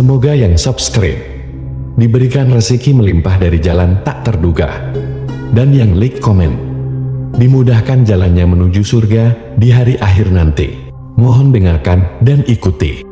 Semoga yang subscribe diberikan rezeki melimpah dari jalan tak terduga, dan yang like komen dimudahkan jalannya menuju surga di hari akhir nanti. Mohon dengarkan dan ikuti.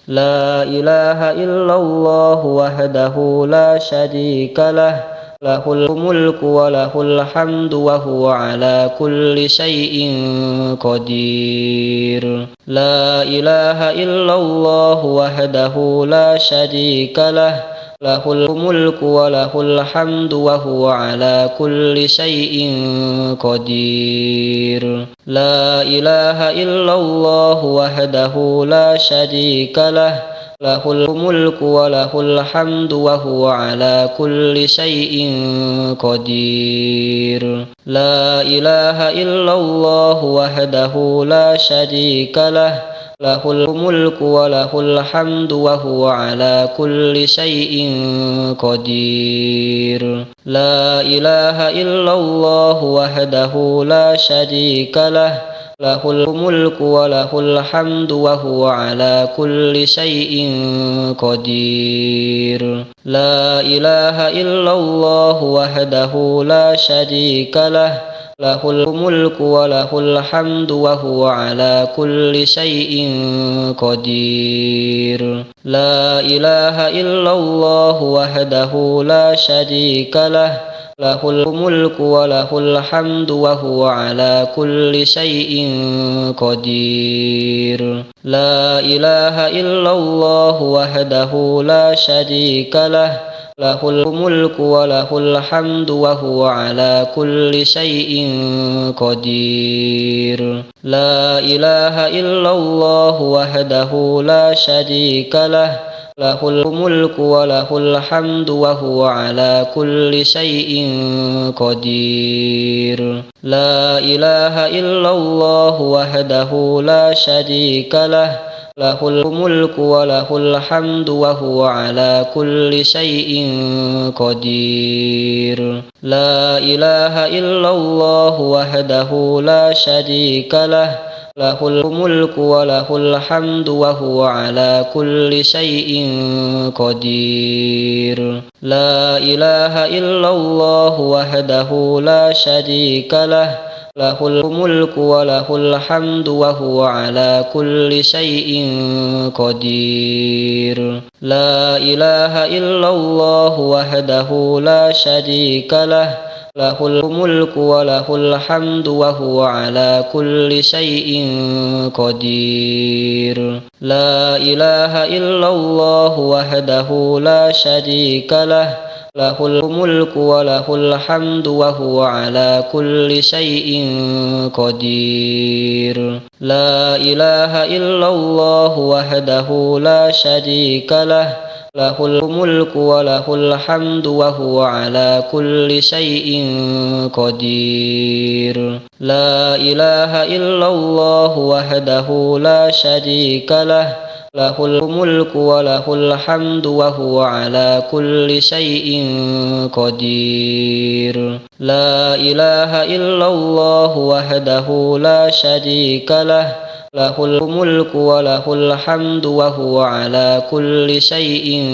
La ilaha illallah wahdahu la syarika lah, lahul mulku wa lahul hamdu wa huwa ala kulli syai'in qadir. La ilaha illallah wahdahu la syarika lah, lahul mulku wa lahul hamdu wa huwa ala kulli syai'in qadir. La ilaha illallah wahdahu la syarika lah, lahul mulku wa lahul hamdu wa huwa ala kulli syai'in qadir. La ilaha illallah wahdahu la syarika lah, lahul mulku wa lahul hamdu wa huwa ala kulli syai'in qadir. La ilaha illallah wahdahu la syarika lah, lahul mulku wa lahul hamdu wa huwa ala kulli syai'in qadir. La ilaha illallah wahdahu la syarika lah, lahul mulku wa lahul hamdu wa huwa ala kulli syai'in qadir. La ilaha illallah wahdahu la syarika lah, lahul mulku wa lahul hamdu wa huwa ala kulli syai'in qadir. La ilaha illallah wahdahu la syarika lah, lahul mulku wa lahul hamdu wa huwa ala kulli syai'in qadir. La ilaha illallah wahdahu la syarika lah, lahul mulku wa lahul hamdu wa huwa ala kulli syai'in qadir. La ilaha illallah wahdahu la syarika lah, lahul mulku wa lahul hamdu wa huwa ala kulli syai'in qadir. La ilaha illallah wahdahu la syarika lah, lahul mulku wa lahul hamdu wa huwa ala kulli syai'in qadir. La ilaha illallah wahdahu la syarika lah, lahul mulku wa lahul hamdu wa huwa ala kulli syai'in qadir. La ilaha illallah wahdahu la syarika lah, lahul mulku wa lahul hamdu wa huwa ala kulli syai'in qadir. La ilaha illallah wahdahu la syarika lah, lahul mulku wa lahul hamdu wa huwa ala kulli syai'in qadir. La ilaha illallah wahdahu la syarika lah, lahul mulku wa lahul hamdu wa huwa ala kulli syai'in qadir. La ilaha illallah wahdahu la syarika lah, lahul mulku wa lahul hamdu wa huwa ala kulli syai'in qadir. La ilaha illallah wahdahu la syarika lah, lahul mulku wa lahul hamdu wa huwa ala kulli syai'in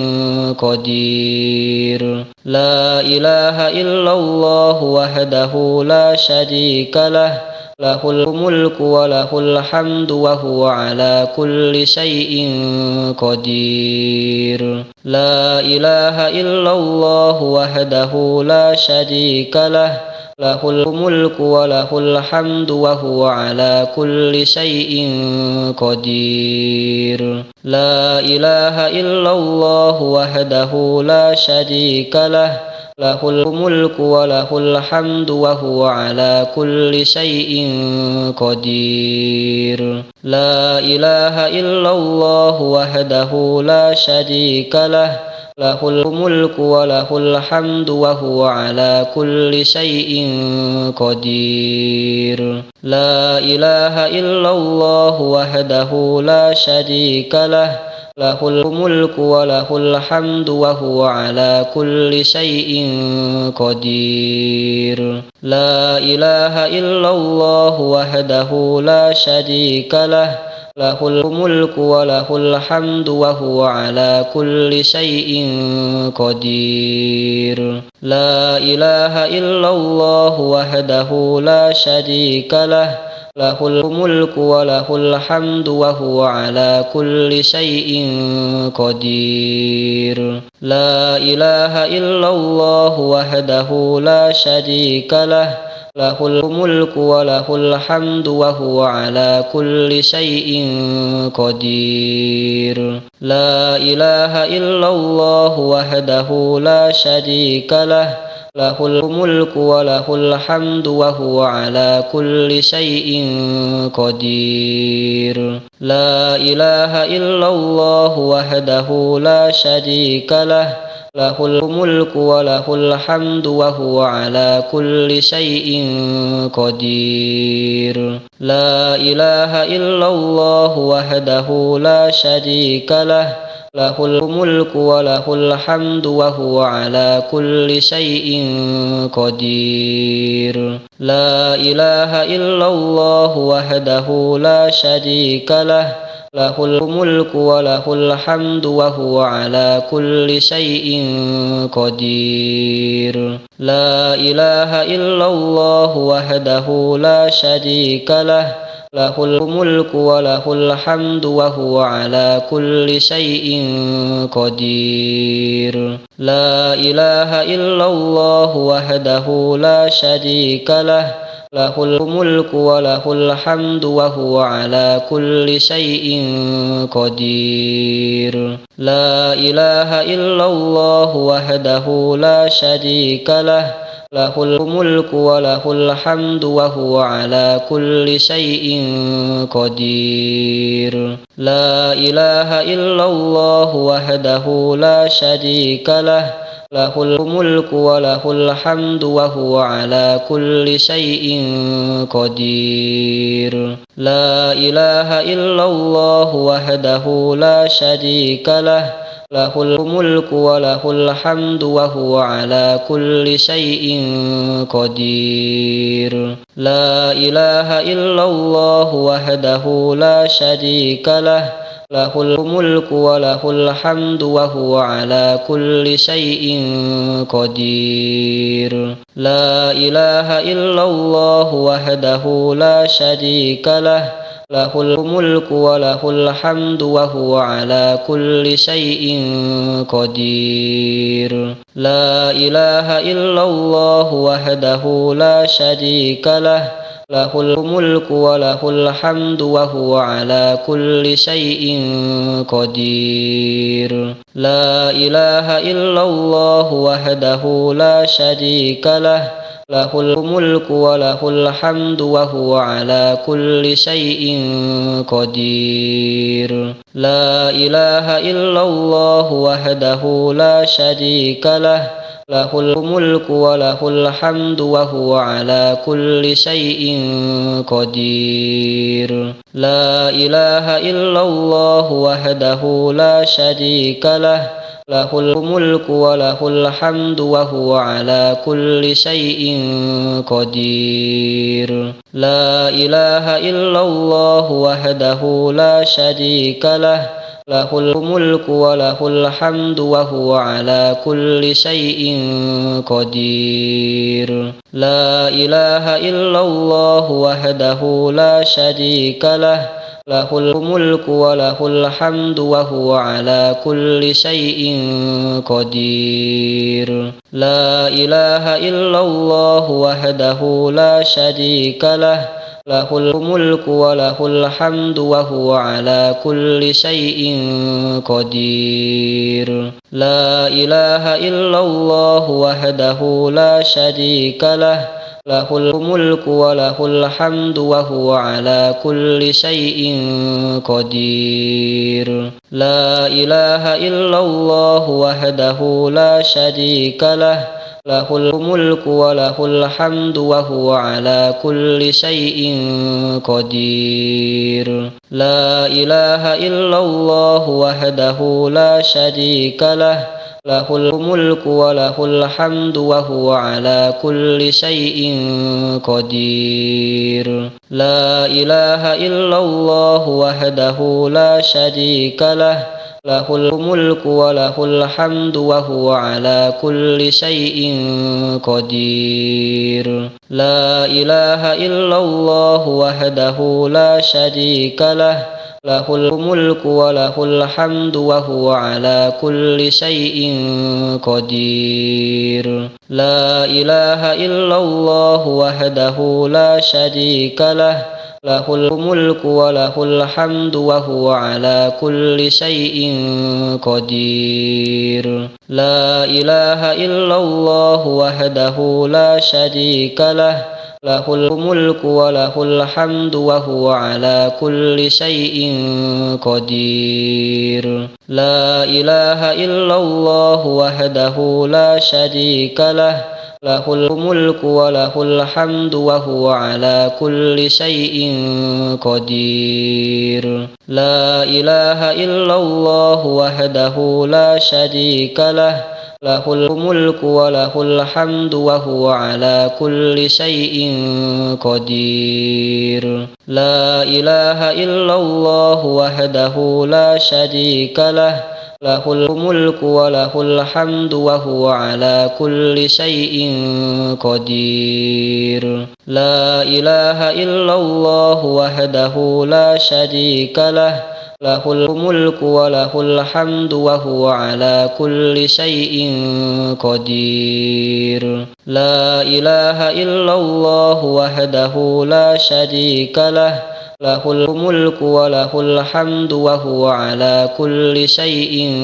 qadir. La ilaha illallah wahdahu la syarika lah, lahul mulku wa lahul hamdu wa huwa ala kulli syai'in qadir. La ilaha illallah wahdahu la syarika lah, lahul mulku wa lahul hamdu wa huwa ala kulli syai'in qadir. La ilaha illallah wahdahu la syarika lah, lahul mulku wa lahul hamdu wa huwa ala kulli syai'in qadir. La ilaha illallah wahdahu la syarika lah, lahul mulku wa lahul hamdu wa huwa ala kulli syai'in qadir. La ilaha illallah wahdahu la syarika lah, له الملك وله الحمد وهو على كل شيء قدير. لا إله إلا الله وحده لا شريك له، له الملك وله الحمد وهو على كل شيء قدير. لا إله إلا الله وحده لا شريك له، له الملك وله الحمد وهو على كل شيء قدير. لا إله إلا الله وحده لا شريك له، له الملك وله الحمد وهو على كل شيء قدير. لا إله إلا الله وحده لا شريك له، له الملك وله الحمد وهو على كل شيء قدير. لا إله إلا الله وحده لا شريك له، له الملك وله الحمد وهو على كل شيء قدير. لا إله إلا الله وحده لا شريك له، له الملك وله الحمد وهو على كل شيء قدير. لا إله إلا الله وحده لا شريك له، له الملك وله الحمد وهو على كل شيء قدير. لا إله إلا الله وحده لا شريك له، له الملك وله الحمد وهو على كل شيء قدير. لا إله إلا الله وحده لا شريك له، له الملك وله الحمد وهو على كل شيء قدير. لا إله إلا الله وحده لا شريك له، له الملك وله الحمد وهو على كل شيء قدير. لا إله إلا الله وحده لا شريك له، له الملك وله الحمد وهو على كل شيء قدير. لا إله إلا الله وحده لا شريك له، له الملك وله الحمد وهو على كل شيء قدير. لا إله إلا الله وحده لا شريك له، له الملك وله الحمد وهو على كل شيء قدير. لا إله إلا الله وحده لا شريك له، له الملك وله الحمد وهو على كل شيء قدير. لا إله إلا الله وحده لا شريك له، له الملك وله الحمد وهو على كل شيء قدير. لا إله إلا الله وحده لا شريك له، له الملك وله الحمد وهو على كل شيء قدير. لا إله إلا الله وحده لا شريك له، له الملك وله الحمد وهو على كل شيء قدير. لا إله إلا الله وحده لا شريك له، له الملك وله الحمد وهو على كل شيء قدير. لا إله إلا الله وحده لا شريك له، له الملك وله الحمد وهو على كل شيء قدير. لا إله إلا الله وحده لا شريك له، له الملك وله الحمد وهو على كل شيء قدير. لا إله إلا الله وحده لا شريك له، له الملك وله الحمد وهو على كل شيء قدير. لا إله إلا الله وحده لا شريك له، له الملك وله الحمد وهو على كل شيء قدير. لا إله إلا الله وحده لا شريك له، lahul mulku wa lahul hamdu wa huwa ala kulli syai'in qadir. La ilaha illallah wahdahu la syarika lah, lahul mulku wa lahul hamdu wa huwa ala kulli syai'in qadir. La ilaha illallah wahdahu la syarika lah, lahul mulku wa lahul hamdu wa huwa ala kulli syai'in qadir. La ilaha illallah wahdahu la syarika lah, lahul mulku wa lahul hamdu wa huwa ala kulli syai'in qadir. La ilaha illallah wahdahu la syarika lah, lahul mulku wa lahul hamdu wa huwa ala kulli syai'in qadir. La ilaha illallah wahdahu la syarika lah, lahul mulku wa lahul hamdu wa huwa ala kulli syai'in qadir. La ilaha illallah wahdahu la syarika lah, lahul mulku wa lahul hamdu wa huwa ala kulli syai'in qadir. La ilaha illallah wahdahu la syarika lah, lahul mulku wa lahul hamdu wa huwa ala kulli syai'in qadir. La ilaha illallah wahdahu la syarika lah, lahul mulku wa lahul hamdu wa huwa ala kulli syai'in qadir. La ilaha illallah wahdahu la syarika lah, lahul mulku wa lahul hamdu wa huwa ala kulli syai'in qadir. La ilaha illallah wahdahu la syarika lah, lahul mulku wa lahul hamdu wa huwa ala kulli syai'in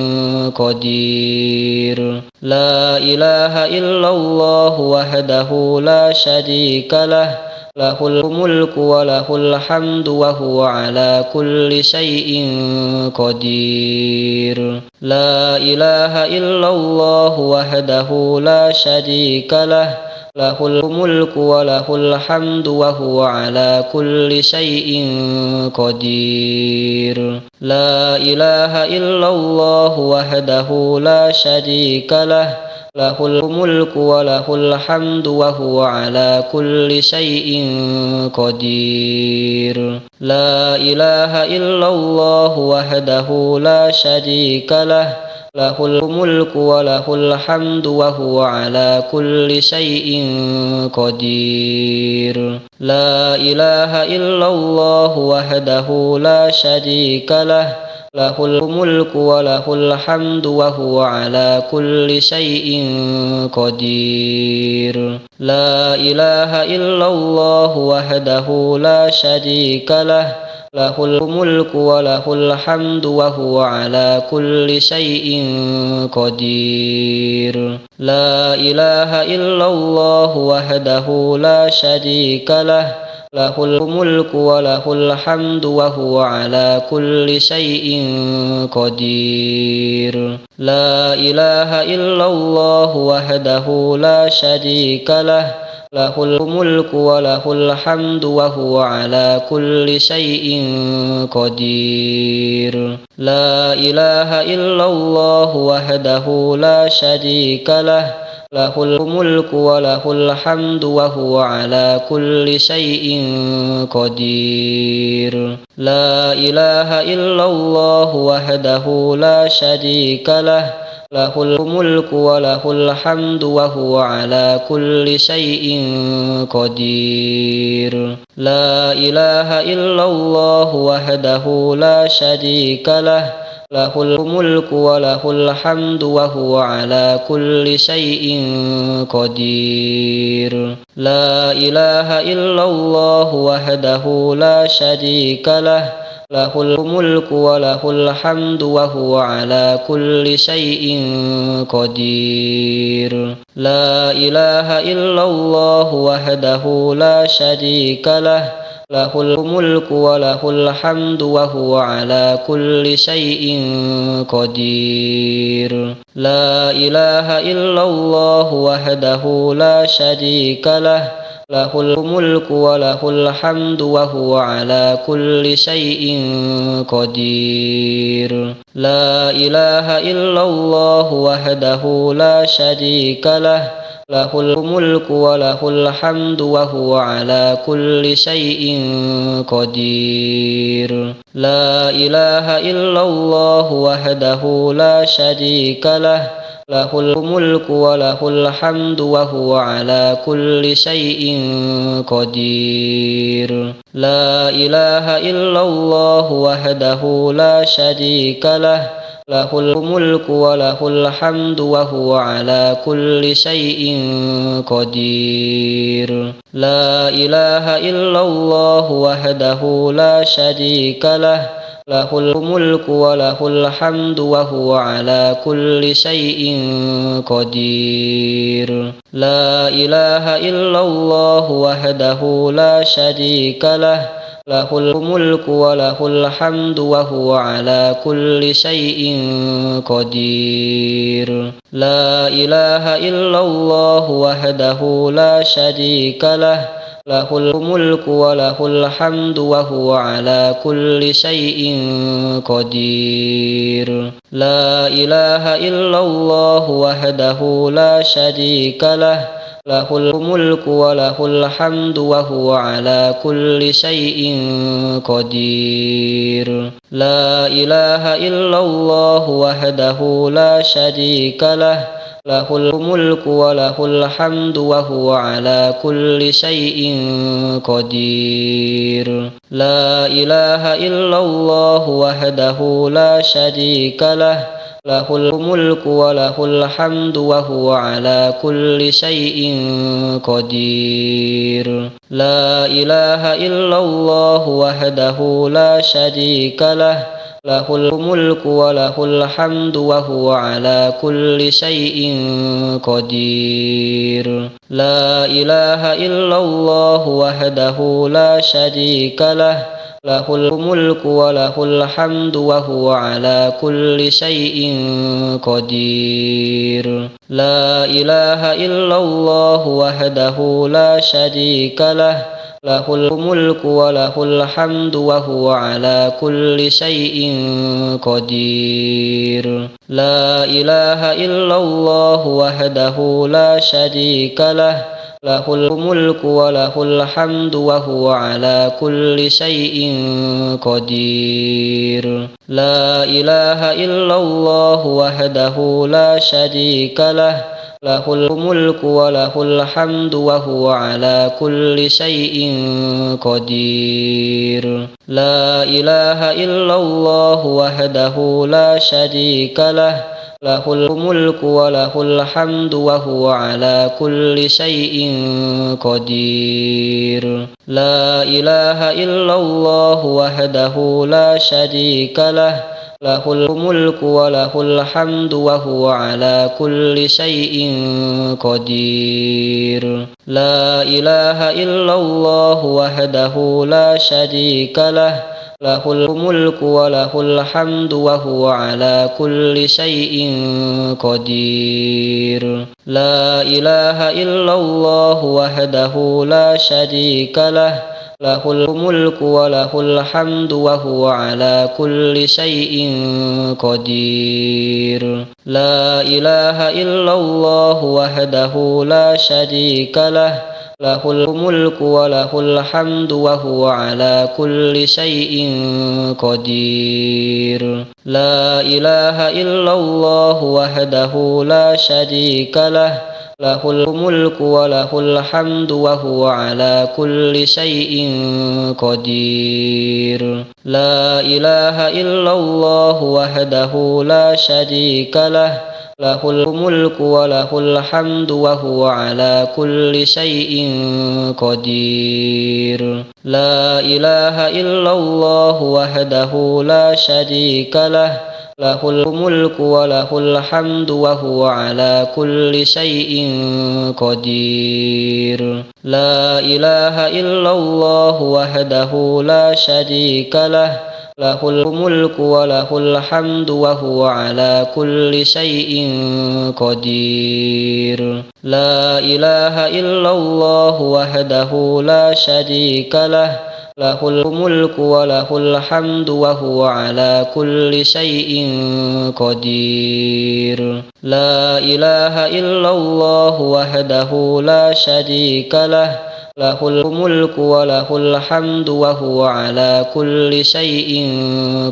qadir. La ilaha illallah wahdahu la syarika lah, lahul mulku wa lahul hamdu wa huwa ala kulli syai'in qadir. La ilaha illallah wahdahu la syarika lah, lahul mulku wa lahul hamdu wa huwa ala kulli syai'in qadir. La ilaha illallah wahdahu la syarika lah, lahul mulku wa lahul hamdu wa huwa ala kulli syai'in qadir. La ilaha illallah wahdahu la syarika lah, lahul mulku wa lahul hamdu wa huwa ala kulli syai'in qadir. La ilaha illallah wahdahu la syarika lah, lahul mulku wa lahul hamdu wa huwa ala kulli syai'in qadir. La ilaha illallah wahdahu la syarika lah, lahul mulku wa lahul hamdu wa huwa ala kulli syai'in qadir. La ilaha illallah wahdahu la syarika lah, lahul mulku wa lahul hamdu wa huwa ala kulli syai'in qadir. La ilaha illallah wahdahu la syarika lah, lahul mulku wa lahul hamdu wa huwa ala kulli syai'in qadir. La ilaha illallah wahdahu la syarika lah, lahul mulku wa lahul hamdu wa huwa ala kulli syai'in qadir. La ilaha illallah wahdahu la syarika lah, lahul mulku wa lahul hamdu wa huwa ala kulli syai'in qadir. La ilaha illallah wahdahu la syarika lah, lahul mulku wa lahul hamdu wa huwa ala kulli syai'in qadir. La ilaha illallah wahdahu la syarika lah, lahul mulku wa lahul hamdu wa huwa ala kulli syai'in qadir. La ilaha illallah wahdahu la syarika lah, lahul mulku wa lahul hamdu wa huwa ala kulli syai'in qadir. La ilaha illallah wahdahu la syarika lah, lahul mulku wa lahul hamdu wa huwa ala kulli syai'in qadir. La ilaha illallah wahdahu la syarika lah, lahul mulku wa lahul hamdu wa huwa ala kulli syai'in qadir. La ilaha illallah wahdahu la syarika lah, lahul mulku wa lahul hamdu wa huwa ala kulli syai'in qadir. La ilaha illallah wahdahu la syarika lah, lahul mulku wa lahul hamdu wa huwa ala kulli syai'in qadir. La ilaha illallah wahdahu la syarika lah, lahul mulku wa lahul hamdu wa huwa ala kulli syai'in qadir. La ilaha illallah wahdahu la syarika lah, lahul mulku wa lahul hamdu wa huwa ala kulli syai'in qadir. La ilaha illallah wahdahu la syarika lah, lahul mulku wa lahul hamdu wa huwa ala kulli syai'in qadir. La ilaha illallah wahdahu la syarika lah, lahul mulku wa lahul hamdu wa huwa ala kulli syai'in qadir. La ilaha illallah wahdahu la syarika lah, lahul mulku wa lahul hamdu wa huwa ala kulli syai'in qadir. La ilaha illallah wahdahu la syarika lah, lahul mulku wa lahul hamdu wa huwa ala kulli syai'in qadir. La ilaha illallah wahdahu la syarika lah, lahul mulku wa lahul hamdu wa huwa ala kulli syai'in qadir. La ilaha illallah wahdahu la syarika lah, lahul mulku wa lahul hamdu wa huwa ala kulli syai'in qadir. La ilaha illallah wahdahu la syarika lah, lahul mulku wa lahul hamdu wa huwa ala kulli syai'in qadir. La ilaha illallah wahdahu la syarika lah, lahul mulku wa lahul hamdu wa huwa ala kulli syai'in qadir. La ilaha illallah wahdahu la syarika lah, lahul mulku wa lahul hamdu wa huwa ala kulli syai'in qadir. La ilaha illallah wahdahu la syarika lah, lahul mulku wa lahul hamdu wa huwa ala kulli syai'in qadir. La ilaha illallah wahdahu la syarika lah, lahul mulku wa lahul hamdu wa huwa ala kulli syai'in qadir. La ilaha illallah wahdahu la syarika lah, lahul mulku wa lahul hamdu wa huwa ala kulli syai'in qadir. La ilaha illallah wahdahu la syarika lah, lahul mulku wa lahul hamdu wa huwa ala kulli syai'in qadir. La ilaha illallah wahdahu la syarika lah, lahul mulku wa lahul hamdu wa huwa ala kulli syai'in qadir. La ilaha illallah wahdahu la syarika lah, lahul mulku wa lahul hamdu wa huwa ala kulli syai'in qadir. La ilaha illallah wahdahu la syarika lah, lahul mulku wa lahul hamdu wa huwa ala kulli syai'in qadir. La ilaha illallah wahdahu la syarika lah, له الملك وله الحمد وهو على كل شيء قدير. لا إله إلا الله وحده لا شريك له، له الملك وله الحمد وهو على كل شيء قدير. لا إله إلا الله وحده لا شريك له، له الملك وله الحمد وهو على كل شيء قدير. لا إله إلا الله وحده لا شريك له، له الملك وله الحمد وهو على كل شيء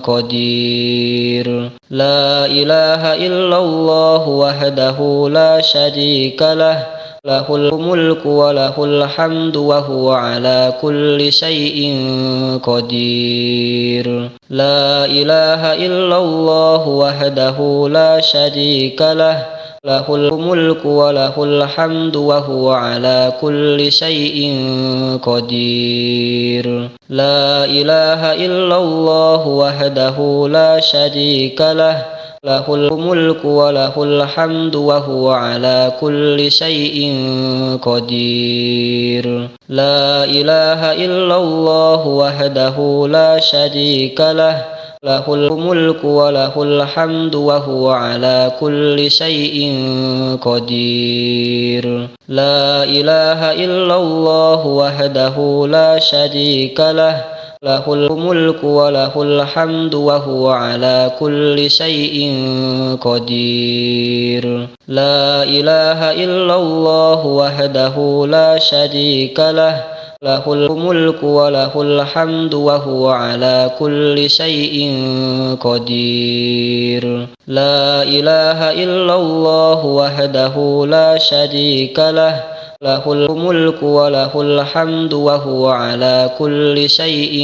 قدير. لا إله إلا الله وحده لا شريك له، له الملك وله الحمد وهو على كل شيء قدير. لا إله إلا الله وحده لا شريك له، له الملك وله الحمد وهو على كل شيء قدير. لا إله إلا الله وحده لا شريك له، له الملك وله الحمد وهو على كل شيء قدير. لا إله إلا الله وحده لا شريك له، له الملك وله الحمد وهو على كل شيء قدير. لا إله إلا الله وحده لا شريك له، له الملك وله الحمد وهو على كل شيء قدير. لا إله إلا الله وحده لا شريك له، له الملك وله الحمد وهو على كل شيء قدير. لا إله إلا الله وحده لا شريك له، له الملك وله الحمد وهو على كل شيء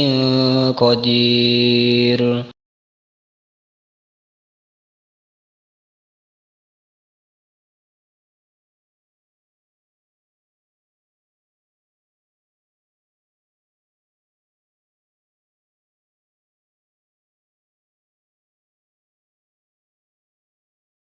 قدير.